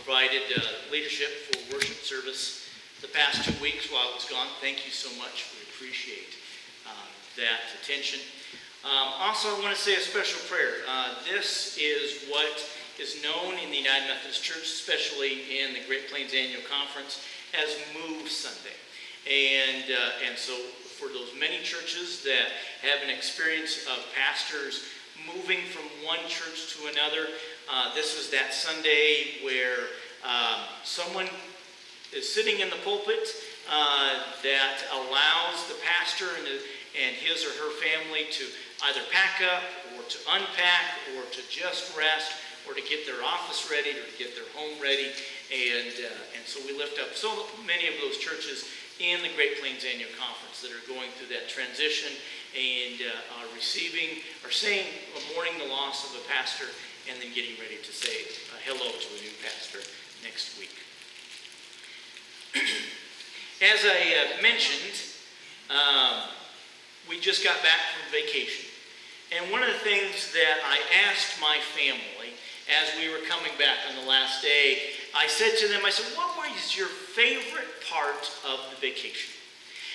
provided leadership for worship service the past 2 weeks while I was gone. Thank you so much. We appreciate that attention. Also, I want to say a special prayer. This is what is known in the United Methodist Church, especially in the Great Plains Annual Conference, as Move Sunday. And so for those many churches that have an experience of pastors moving from one church to another, this was that Sunday where someone is sitting in the pulpit that allows the pastor and his or her family to either pack up or to unpack or to just rest or to get their office ready or to get their home ready. And so we lift up so many of those churches in the Great Plains Annual Conference that are going through that transition and are saying, mourning the loss of a pastor and then getting ready to say hello to a new pastor next week. As I mentioned, we just got back from vacation. And one of the things that I asked my family as we were coming back on the last day, I said to them, what was your favorite part of the vacation?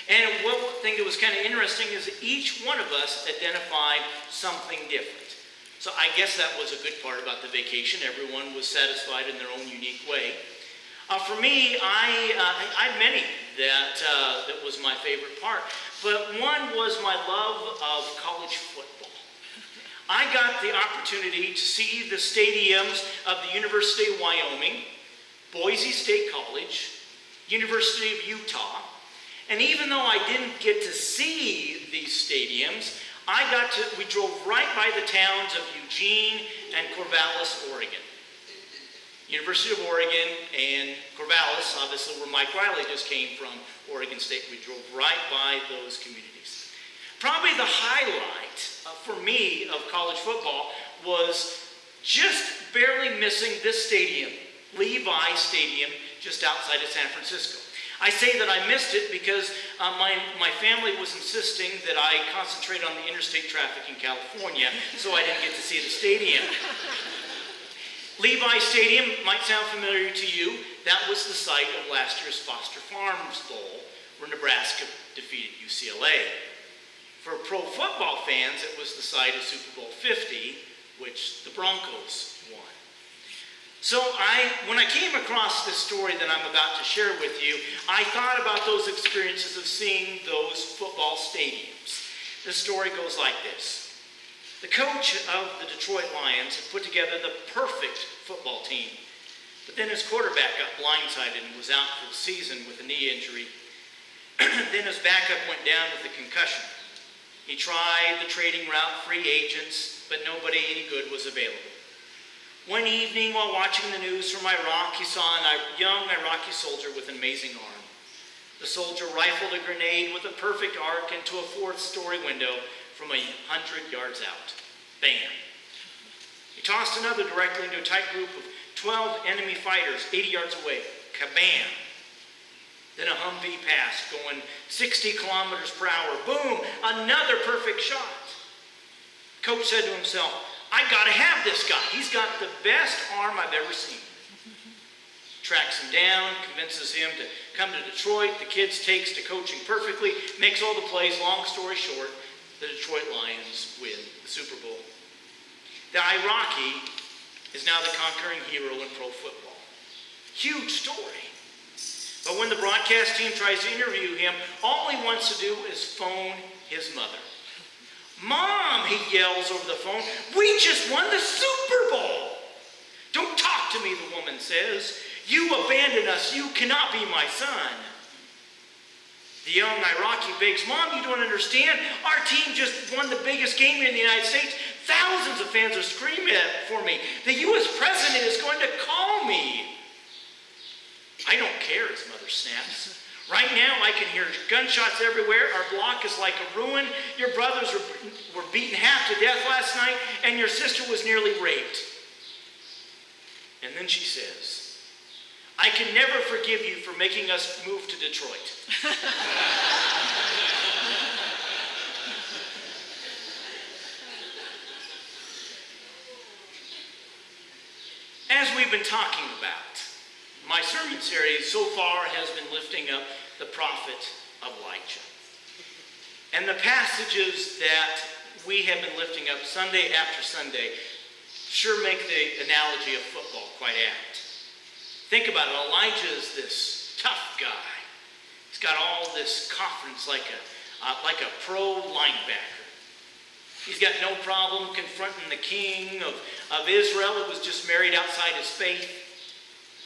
And one thing that was kind of interesting is that each one of us identified something different. So I guess that was a good part about the vacation. Everyone was satisfied in their own unique way. For me, I had many that was my favorite part. But one was my love of college football. I got the opportunity to see the stadiums of the University of Wyoming, Boise State College, University of Utah, and even though I didn't get to see these stadiums, we drove right by the towns of Eugene and Corvallis, Oregon. University of Oregon and Corvallis, obviously where Mike Riley just came from, Oregon State. We drove right by those communities. Probably the highlight for me of college football was just barely missing this stadium, Levi Stadium, just outside of San Francisco. I say that I missed it because my family was insisting that I concentrate on the interstate traffic in California, so I didn't get to see the stadium. Levi Stadium might sound familiar to you. That was the site of last year's Foster Farms Bowl, where Nebraska defeated UCLA. For pro football fans, it was the site of Super Bowl 50, which the Broncos won. So when I came across this story that I'm about to share with you, I thought about those experiences of seeing those football stadiums. The story goes like this. The coach of the Detroit Lions had put together the perfect football team, but then his quarterback got blindsided and was out for the season with a knee injury. Then his backup went down with a concussion. He tried the trading route, free agents, but nobody any good was available. One evening while watching the news from Iraq, he saw a young Iraqi soldier with an amazing arm. The soldier rifled a grenade with a perfect arc into a fourth-story window from 100 yards out. Bam. He tossed another directly into a tight group of 12 enemy fighters 80 yards away. Kabam. Then a Humvee pass going 60 kilometers per hour. Boom, another perfect shot. Coach said to himself, I gotta have this guy. He's got the best arm I've ever seen. Tracks him down, convinces him to come to Detroit. The kid takes to coaching perfectly, makes all the plays. Long story short, the Detroit Lions win the Super Bowl. The Iraqi is now the conquering hero in pro football. Huge story. But when the broadcast team tries to interview him, all he wants to do is phone his mother. Mom, he yells over the phone, we just won the Super Bowl. Don't talk to me, the woman says. You abandoned us. You cannot be my son. The young Iraqi begs, Mom, you don't understand. Our team just won the biggest game in the United States. Thousands of fans are screaming for me. The U.S. president is going to call me. I don't care, his mother snaps. Right now, I can hear gunshots everywhere. Our block is like a ruin. Your brothers were beaten half to death last night, and your sister was nearly raped. And then she says, I can never forgive you for making us move to Detroit. As we've been talking about, My sermon series so far has been lifting up the prophet Elijah. And the passages that we have been lifting up Sunday after Sunday sure make the analogy of football quite apt. Think about it. Elijah is this tough guy. He's got all this confidence like a pro linebacker. He's got no problem confronting the king of Israel who was just married outside his faith.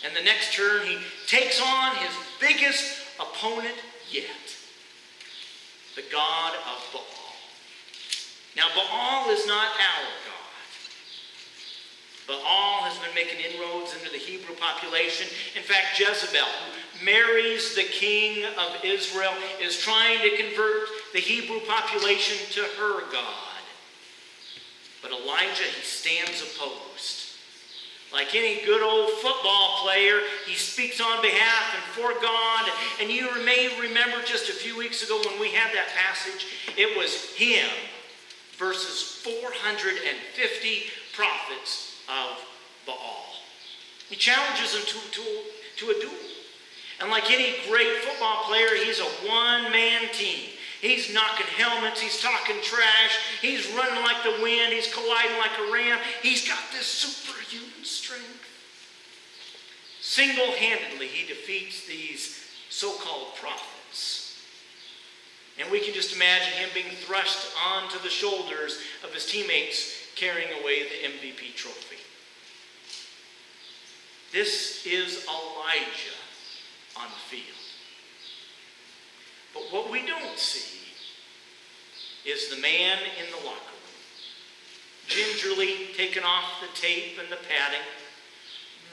And the next turn, he takes on his biggest opponent yet, the god of Baal. Now, Baal is not our God. Baal has been making inroads into the Hebrew population. In fact, Jezebel, who marries the king of Israel, is trying to convert the Hebrew population to her God. But Elijah, he stands opposed. Like any good old football player, he speaks on behalf and for God. And you may remember just a few weeks ago when we had that passage, it was him versus 450 prophets of Baal. He challenges them to a duel. And like any great football player, he's a one-man team. He's knocking helmets, he's talking trash, he's running like the wind, he's colliding like a ram. He's got this superhuman strength. Single-handedly, he defeats these so-called prophets. And we can just imagine him being thrust onto the shoulders of his teammates carrying away the MVP trophy. This is Elijah on the field. But what we don't see is the man in the locker room, gingerly taking off the tape and the padding,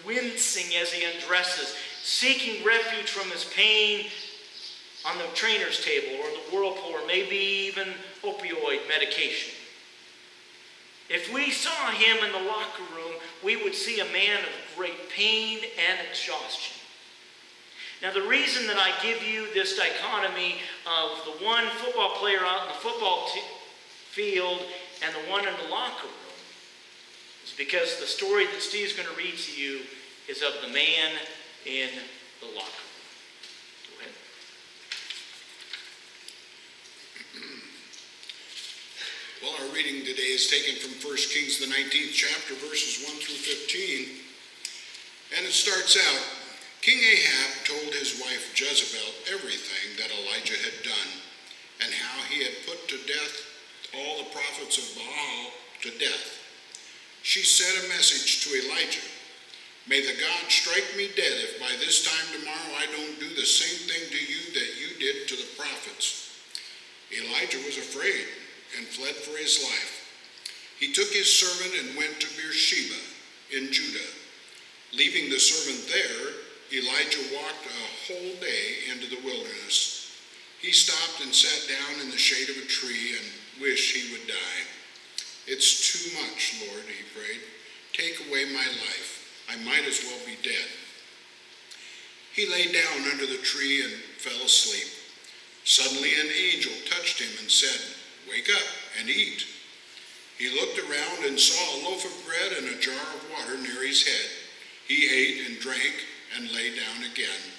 wincing as he undresses, seeking refuge from his pain on the trainer's table or the whirlpool or maybe even opioid medication. If we saw him in the locker room, we would see a man of great pain and exhaustion. Now, the reason that I give you this dichotomy of the one football player out in the football field and the one in the locker room is because the story that Steve's going to read to you is of the man in the locker room. Go ahead. Well, our reading today is taken from 1 Kings, the 19th chapter, verses 1 through 15. And it starts out, King Ahab told his wife Jezebel everything that Elijah had done and how he had put to death all the prophets of Baal to death. She sent a message to Elijah, "May the God strike me dead if by this time tomorrow I don't do the same thing to you that you did to the prophets." Elijah was afraid and fled for his life. He took his servant and went to Beersheba in Judah. Leaving the servant there, Elijah walked a whole day into the wilderness. He stopped and sat down in the shade of a tree and wished he would die. "It's too much, Lord," he prayed. "Take away my life. I might as well be dead." He lay down under the tree and fell asleep. Suddenly an angel touched him and said, "Wake up and eat." He looked around and saw a loaf of bread and a jar of water near his head. He ate and drank and lay down again.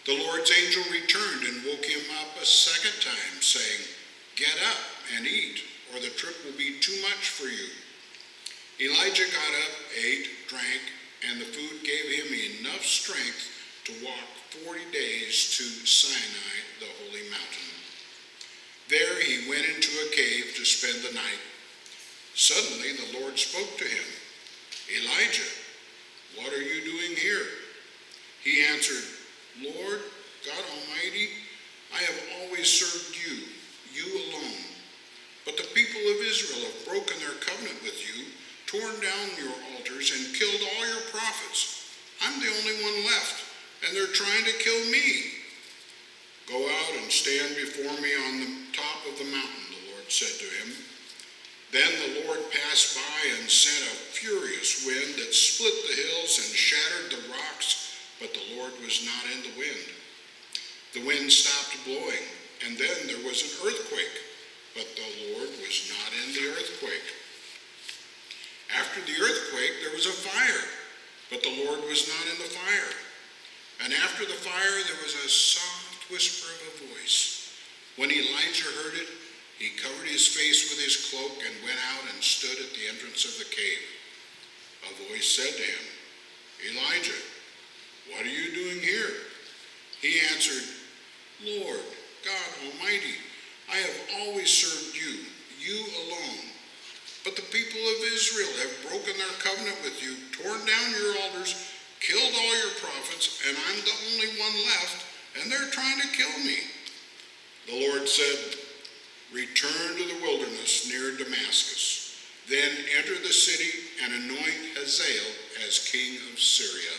The Lord's angel returned and woke him up a second time, saying, "Get up and eat, or the trip will be too much for you." Elijah got up, ate, drank, and the food gave him enough strength to walk 40 days to Sinai, the holy mountain. There he went into a cave to spend the night. Suddenly the Lord spoke to him, "Elijah, what are you doing here?" He answered, "Lord God Almighty, I have always served you, you alone. But the people of Israel have broken their covenant with you, torn down your altars, and killed all your prophets. I'm the only one left, and they're trying to kill me." "Go out and stand before me on the top of the mountain," the Lord said to him. Then the Lord passed by and sent a furious wind that split the hills and shattered the rocks, but the Lord was not in the wind. The wind stopped blowing, and then there was an earthquake, but the Lord was not in the earthquake. After the earthquake, there was a fire, but the Lord was not in the fire. And after the fire there was a soft whisper of a voice. When Elijah heard it, he covered his face with his cloak and went out and stood at the entrance of the cave. A voice said to him, Elijah, what are you doing here? He answered, Lord, God Almighty, I have always served you, you alone. But the people of Israel have broken their covenant with you, torn down your altars, killed all your prophets, and I'm the only one left, and they're trying to kill me. The Lord said, return to the wilderness near Damascus. Then enter the city and anoint Hazael as king of Syria.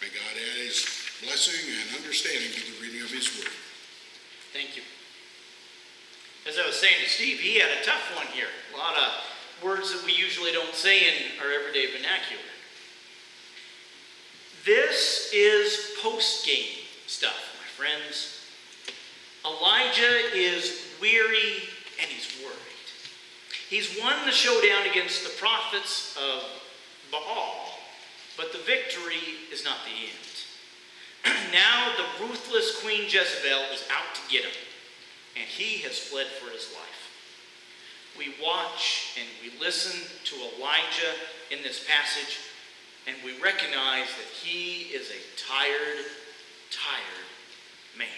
May God add his blessing and understanding to the reading of his word. Thank you. As I was saying to Steve, he had a tough one here. A lot of words that we usually don't say in our everyday vernacular. This is post-game stuff, my friends. Elijah is weary and he's worried. He's won the showdown against the prophets of Baal, but the victory is not the end. Now the ruthless Queen Jezebel is out to get him, and he has fled for his life. We watch and we listen to Elijah in this passage, and we recognize that he is a tired man.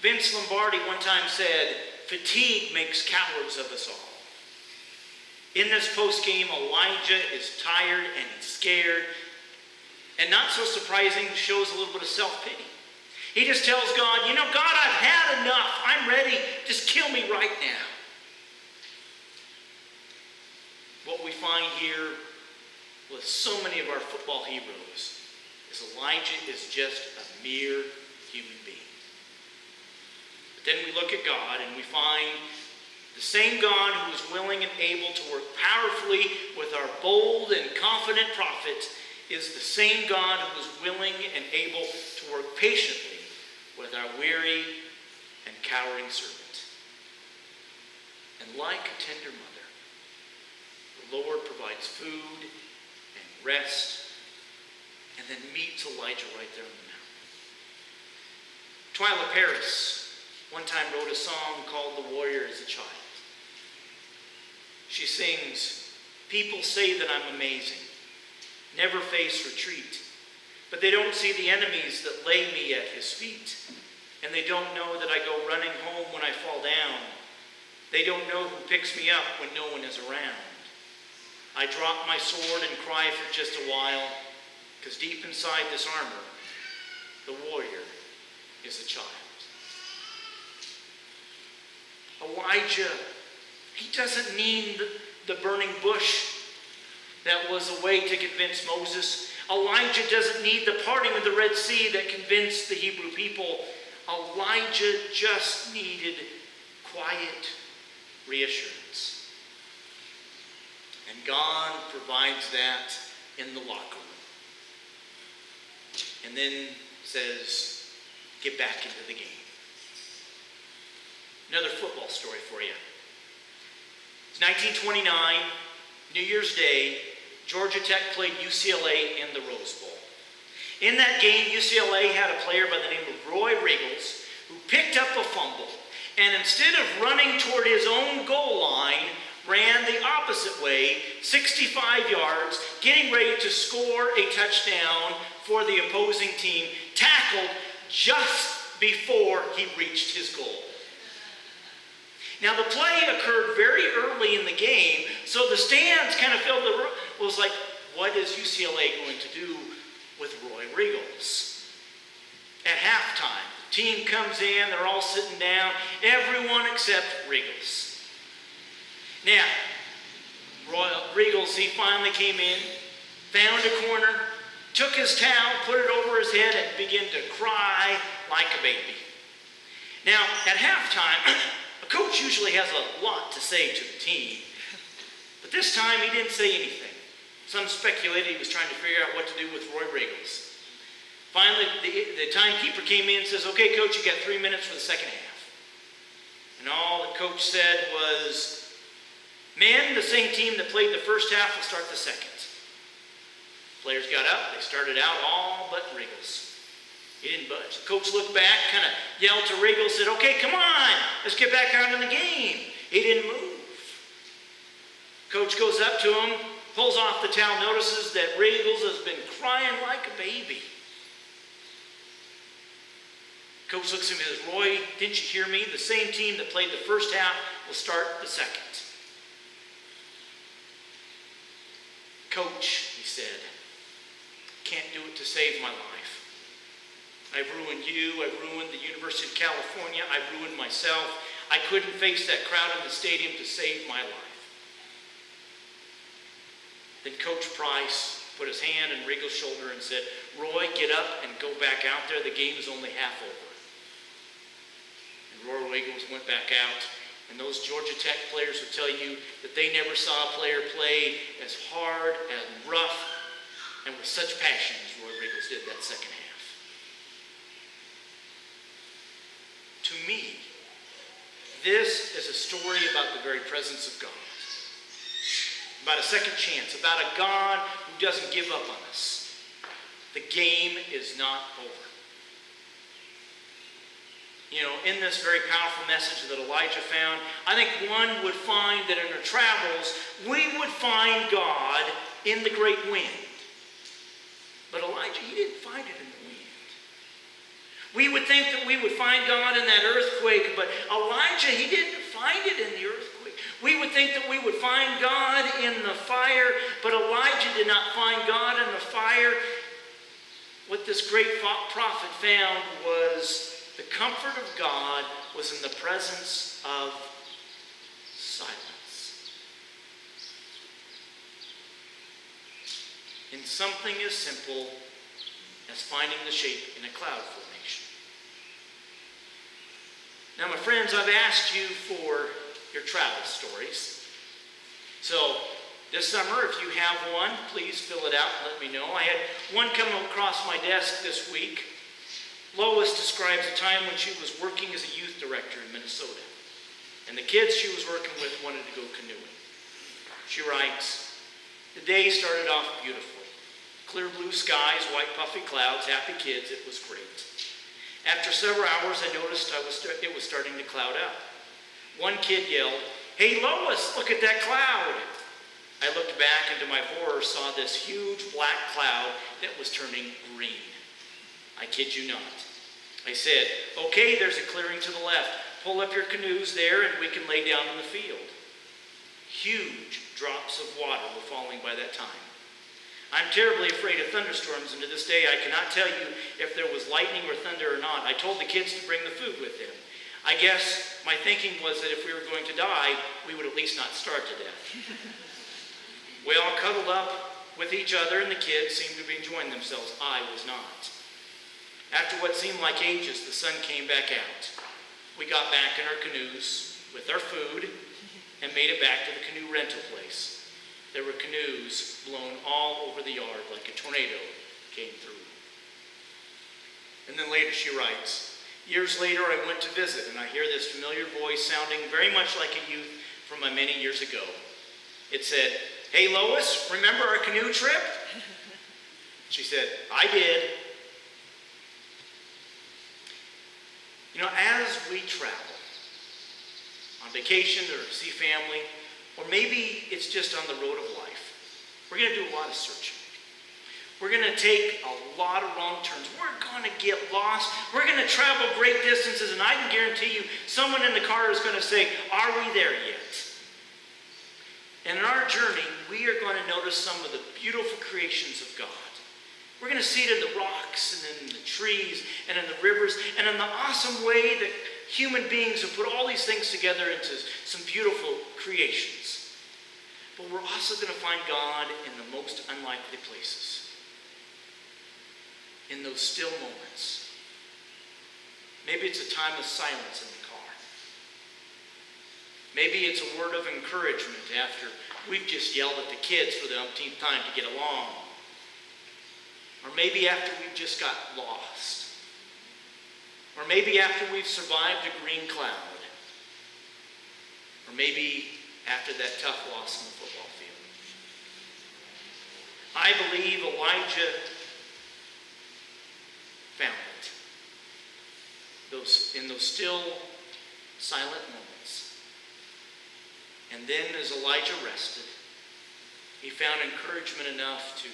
Vince Lombardi one time said, fatigue makes cowards of us all. In this post-game, Elijah is tired and he's scared, and not so surprising, shows a little bit of self-pity. He just tells God, God, I've had enough. I'm ready. Just kill me right now. What we find here with so many of our football heroes is Elijah is just a mere human being. But then we look at God and we find the same God who is willing and able to work powerfully with our bold and confident prophets is the same God who is willing and able to work patiently with our weary and cowering servant. And like a tender mother, the Lord provides food and rest, and then meets Elijah right there on the mountain. Twyla Paris one time wrote a song called The Warrior is a Child. She sings, people say that I'm amazing, never face retreat, but they don't see the enemies that lay me at his feet. And they don't know that I go running home when I fall down. They don't know who picks me up when no one is around. I drop my sword and cry for just a while, because deep inside this armor, the warrior is a child. Elijah, he doesn't need the burning bush that was a way to convince Moses. Elijah doesn't need the parting of the Red Sea that convinced the Hebrew people. Elijah just needed quiet reassurance. And God provides that in the locker room. And then says, get back into the game. Another football story for you. It's 1929, New Year's Day. Georgia Tech played UCLA in the Rose Bowl. In that game, UCLA had a player by the name of Roy Riegels who picked up a fumble, and instead of running toward his own goal line, ran the opposite way, 65 yards, getting ready to score a touchdown for the opposing team, tackled just before he reached his goal. Now, the play occurred very early in the game, so the stands kind of filled the room. It was like, what is UCLA going to do with Roy Riegels? At halftime, the team comes in, they're all sitting down, everyone except Riegels. Now, Roy Riegels, he finally came in, found a corner, took his towel, put it over his head, and began to cry like a baby. Now, at halftime, a coach usually has a lot to say to the team, but this time he didn't say anything. Some speculated he was trying to figure out what to do with Roy Riegels. Finally, the timekeeper came in and says, okay, coach, you got 3 minutes for the second half. And all the coach said was, men, the same team that played the first half will start the second. Players got up. They started out all but Riggles. He didn't budge. The coach looked back, kind of yelled to Riggles, said, "Okay, come on. Let's get back out in the game." He didn't move. Coach goes up to him, pulls off the towel, notices that Riggles has been crying like a baby. Coach looks at me and says, "Roy, didn't you hear me? The same team that played the first half will start the second." "Coach," he said, "can't do it to save my life. I've ruined you. I've ruined the University of California. I've ruined myself. I couldn't face that crowd in the stadium to save my life." Then Coach Price put his hand on Riggles' shoulder and said, "Roy, get up and go back out there. The game is only half over." And Roy Riggles went back out. And those Georgia Tech players would tell you that they never saw a player play as hard and rough and with such passion as Roy Riggles did that second half. To me, this is a story about the very presence of God. About a second chance, about a God who doesn't give up on us. The game is not over. You know, in this very powerful message that Elijah found, I think one would find that in our travels, we would find God in the great wind. But Elijah, he didn't find it in the wind. We would think that we would find God in that earthquake, but Elijah, he didn't find it in the earthquake. We would think that we would find God in the fire, but Elijah did not find God in the fire. What this great prophet found was the comfort of God was in the presence of silence. In something as simple as finding the shape in a cloud formation. Now, my friends, I've asked you for your travel stories. So, this summer, if you have one, please fill it out and let me know. I had one come across my desk this week. Lois describes a time when she was working as a youth director in Minnesota. And the kids she was working with wanted to go canoeing. She writes, "The day started off beautifully. Clear blue skies, white puffy clouds, happy kids. It was great. After several hours, I noticed it was starting to cloud up. One kid yelled, 'Hey Lois, look at that cloud.' I looked back and to my horror saw this huge black cloud that was turning green. I kid you not. I said, 'Okay, there's a clearing to the left. Pull up your canoes there and we can lay down in the field.' Huge drops of water were falling by that time. I'm terribly afraid of thunderstorms, and to this day I cannot tell you if there was lightning or thunder or not. I told the kids to bring the food with them. I guess my thinking was that if we were going to die, we would at least not starve to death. We all cuddled up with each other, and the kids seemed to be enjoying themselves. I was not. After what seemed like ages, the sun came back out. We got back in our canoes with our food and made it back to the canoe rental place. There were canoes blown all over the yard like a tornado came through." And then later she writes, "Years later I went to visit and I hear this familiar voice sounding very much like a youth from my many years ago. It said, 'Hey Lois, remember our canoe trip?' She said, 'I did.'" You know, as we travel on vacation or see family, or maybe it's just on the road of life, we're going to do a lot of searching. We're going to take a lot of wrong turns. We're going to get lost. We're going to travel great distances, and I can guarantee you someone in the car is going to say, "Are we there yet?" And in our journey, we are going to notice some of the beautiful creations of God. We're going to see it in the rocks and in the trees and in the rivers and in the awesome way that human beings have put all these things together into some beautiful creations. But we're also going to find God in the most unlikely places. In those still moments. Maybe it's a time of silence in the car. Maybe it's a word of encouragement after we've just yelled at the kids for the umpteenth time to get along. Or maybe after we've just got lost. Or maybe after we've survived a green cloud. Or maybe after that tough loss on the football field. I believe Elijah found it. In those still, silent moments. And then as Elijah rested, he found encouragement enough to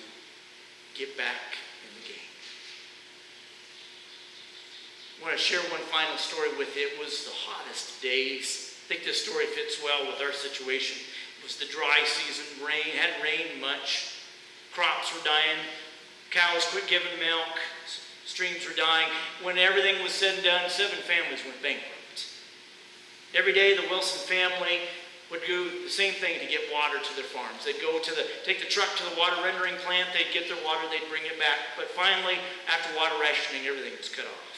get back in the game. I want to share one final story with you. It was the hottest days. I think this story fits well with our situation. It was the dry season. Hadn't rained much. Crops were dying. Cows quit giving milk. Streams were dying. When everything was said and done, 7 families went bankrupt. Every day the Wilson family would do the same thing to get water to their farms. They'd go take the truck to the water rendering plant, they'd get their water, they'd bring it back. But finally, after water rationing, everything was cut off.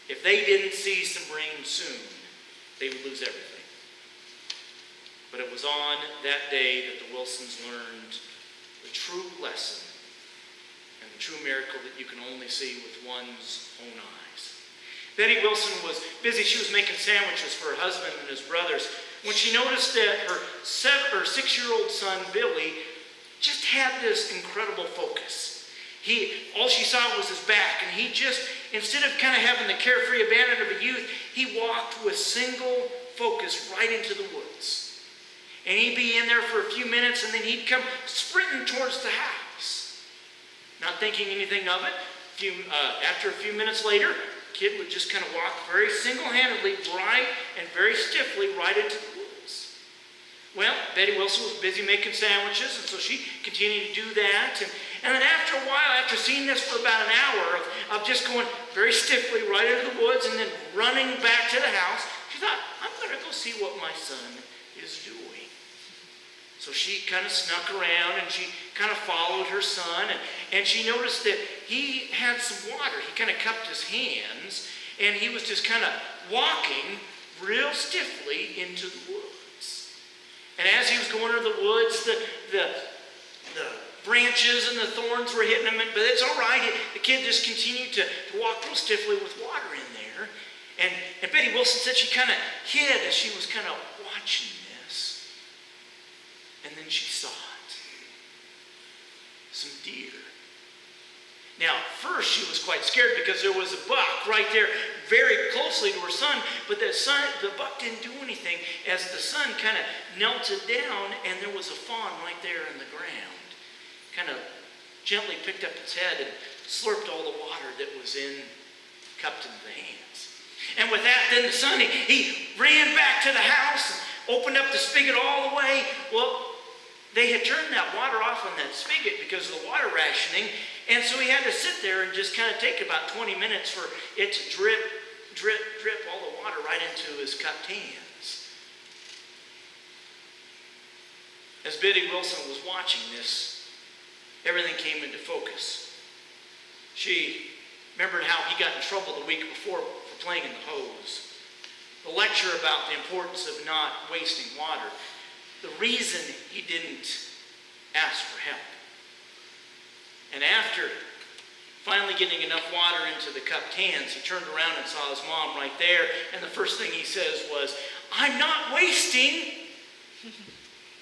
If they didn't see some rain soon, they would lose everything. But it was on that day that the Wilsons learned the true lesson and the true miracle that you can only see with one's own eyes. Betty Wilson was busy. She was making sandwiches for her husband and his brothers when she noticed that her 6-year-old son, Billy, just had this incredible focus. All she saw was his back, and he just, instead of kind of having the carefree abandon of a youth, he walked with single focus right into the woods. And he'd be in there for a few minutes, and then he'd come sprinting towards the house. Not thinking anything of it. After a few minutes later, the kid would just kind of walk very single-handedly, right and very stiffly right into the woods. Well, Betty Wilson was busy making sandwiches, and so she continued to do that. And then after a while, after seeing this for about an hour of just going very stiffly right into the woods and then running back to the house, she thought, I'm going to go see what my son is doing. So she kind of snuck around and she kind of followed her son, and she noticed that he had some water. He kind of cupped his hands, and he was just kind of walking real stiffly into the woods. And as he was going into the woods, the branches and the thorns were hitting him, but it's all right. The kid just continued to walk real stiffly with water in there. And Betty Wilson said she kind of hid as she was kind of watching this. And then she saw it. Some deer. Now, first she was quite scared because there was a buck right there very closely to her son, but the buck didn't do anything as the son kind of knelted down, and there was a fawn right there in the ground. Kind of gently picked up its head and slurped all the water that was cupped into the hands. And with that, then the son, he ran back to the house and opened up the spigot all the way. Well, they had turned that water off on that spigot because of the water rationing, and so he had to sit there and just kind of take about 20 minutes for it to drip, drip, drip all the water right into his cupped hands. As Betty Wilson was watching this, everything came into focus. She remembered how he got in trouble the week before for playing in the hose. The lecture about the importance of not wasting water. The reason he didn't ask for help. And after finally getting enough water into the cupped hands, he turned around and saw his mom right there. And the first thing he says was, I'm not wasting.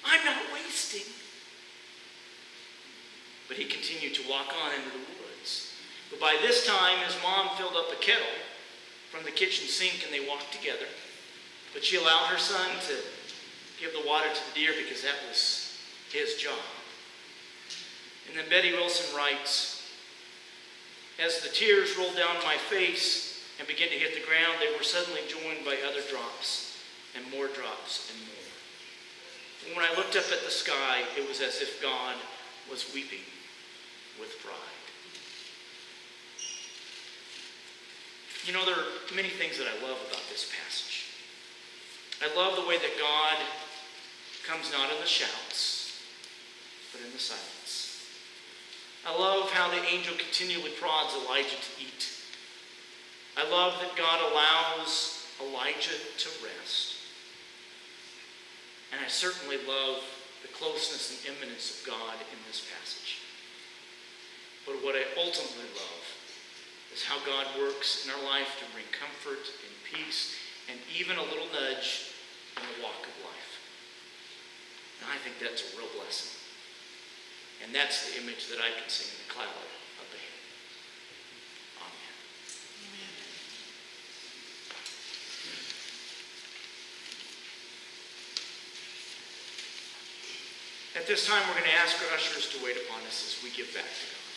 I'm not wasting. But he continued to walk on into the woods. But by this time, his mom filled up a kettle from the kitchen sink and they walked together. But she allowed her son to give the water to the deer because that was his job. And then Betty Wilson writes, as the tears rolled down my face and began to hit the ground, they were suddenly joined by other drops and more drops and more. And when I looked up at the sky, it was as if God was weeping with pride. You know, there are many things that I love about this passage. I love the way that God comes not in the shouts, but in the silence. I love how the angel continually prods Elijah to eat. I love that God allows Elijah to rest. And I certainly love the closeness and immanence of God in this passage. But what I ultimately love is how God works in our life to bring comfort and peace and even a little nudge in the walk of life. And I think that's a real blessing. And that's the image that I can see in the cloud up ahead. Amen. At this time, we're going to ask our ushers to wait upon us as we give back to God.